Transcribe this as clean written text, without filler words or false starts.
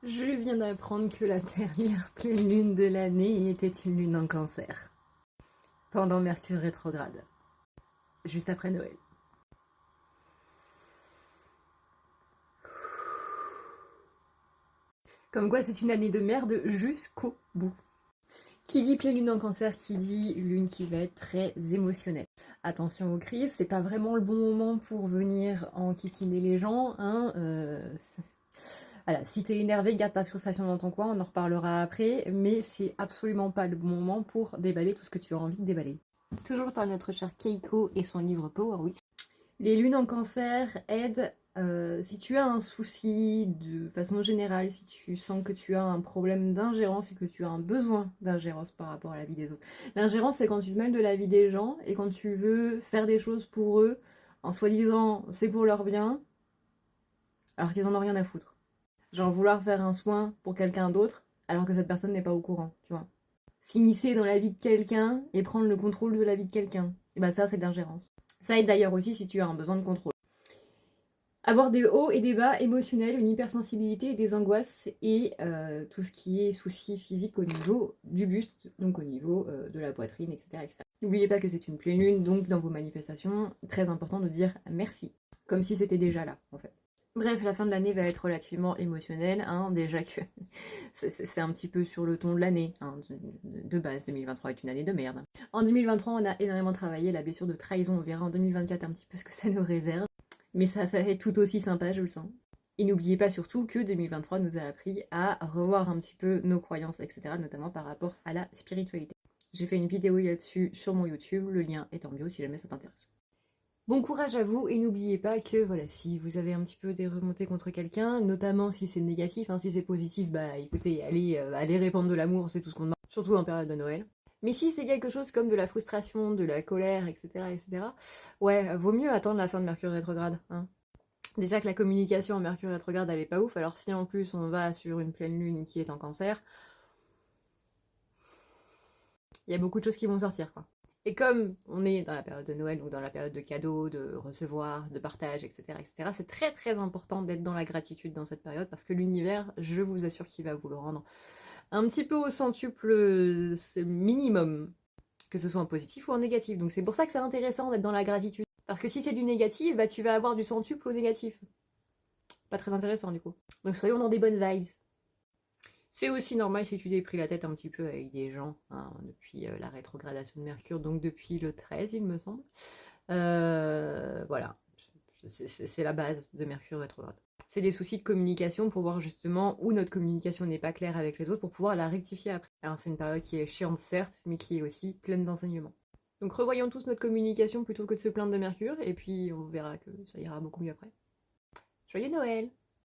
Je viens d'apprendre que la dernière pleine lune de l'année était une lune en Cancer, pendant Mercure rétrograde, juste après Noël. Comme quoi c'est une année de merde jusqu'au bout. Qui dit pleine lune en Cancer, qui dit lune qui va être très émotionnelle. Attention aux crises, c'est pas vraiment le bon moment pour venir enquiquiner les gens, hein. Voilà, si t'es énervé, garde ta frustration dans ton coin, on en reparlera après, mais c'est absolument pas le bon moment pour déballer tout ce que tu as envie de déballer. Toujours par notre chère Keiko et son livre Power Witch. Les lunes en Cancer aident si tu as un souci de façon générale, si tu sens que tu as un problème d'ingérence et que tu as un besoin d'ingérence par rapport à la vie des autres. L'ingérence, c'est quand tu te mêles de la vie des gens et quand tu veux faire des choses pour eux en soi-disant c'est pour leur bien, alors qu'ils en ont rien à foutre. Genre vouloir faire un soin pour quelqu'un d'autre alors que cette personne n'est pas au courant, tu vois. S'immiscer dans la vie de quelqu'un et prendre le contrôle de la vie de quelqu'un, et bah ça c'est de l'ingérence. Ça aide d'ailleurs aussi si tu as un besoin de contrôle. Avoir des hauts et des bas émotionnels, une hypersensibilité et des angoisses et tout ce qui est soucis physiques au niveau du buste, donc au niveau de la poitrine, etc., etc. N'oubliez pas que c'est une pleine lune, donc dans vos manifestations, très important de dire merci, comme si c'était déjà là en fait. Bref, la fin de l'année va être relativement émotionnelle, hein, déjà que c'est un petit peu sur le ton de l'année, hein, de base, 2023 est une année de merde. En 2023, on a énormément travaillé la blessure de trahison, on verra en 2024 un petit peu ce que ça nous réserve, mais ça va être tout aussi sympa, je le sens. Et n'oubliez pas surtout que 2023 nous a appris à revoir un petit peu nos croyances, etc., notamment par rapport à la spiritualité. J'ai fait une vidéo là-dessus sur mon YouTube, le lien est en bio si jamais ça t'intéresse. Bon courage à vous et n'oubliez pas que voilà, si vous avez un petit peu des remontées contre quelqu'un, notamment si c'est négatif, hein, si c'est positif, bah écoutez, allez répandre de l'amour, c'est tout ce qu'on demande, surtout en période de Noël. Mais si c'est quelque chose comme de la frustration, de la colère, etc., ouais, vaut mieux attendre la fin de Mercure rétrograde. Hein. Déjà que la communication en Mercure rétrograde, elle est pas ouf, alors si en plus on va sur une pleine lune qui est en Cancer, il y a beaucoup de choses qui vont sortir, quoi. Et comme on est dans la période de Noël, ou dans la période de cadeaux, de recevoir, de partage, etc., c'est très très important d'être dans la gratitude dans cette période parce que l'univers, je vous assure qu'il va vous le rendre un petit peu au centuple minimum, que ce soit en positif ou en négatif. Donc c'est pour ça que c'est intéressant d'être dans la gratitude. Parce que si c'est du négatif, bah tu vas avoir du centuple au négatif. Pas très intéressant du coup. Donc soyons dans des bonnes vibes. C'est aussi normal si tu t'es pris la tête un petit peu avec des gens hein, depuis la rétrogradation de Mercure, donc depuis le 13 il me semble. Voilà, c'est la base de Mercure rétrograde. C'est des soucis de communication pour voir justement où notre communication n'est pas claire avec les autres pour pouvoir la rectifier après. Alors c'est une période qui est chiante certes, mais qui est aussi pleine d'enseignements. Donc revoyons tous notre communication plutôt que de se plaindre de Mercure, et puis on verra que ça ira beaucoup mieux après. Joyeux Noël!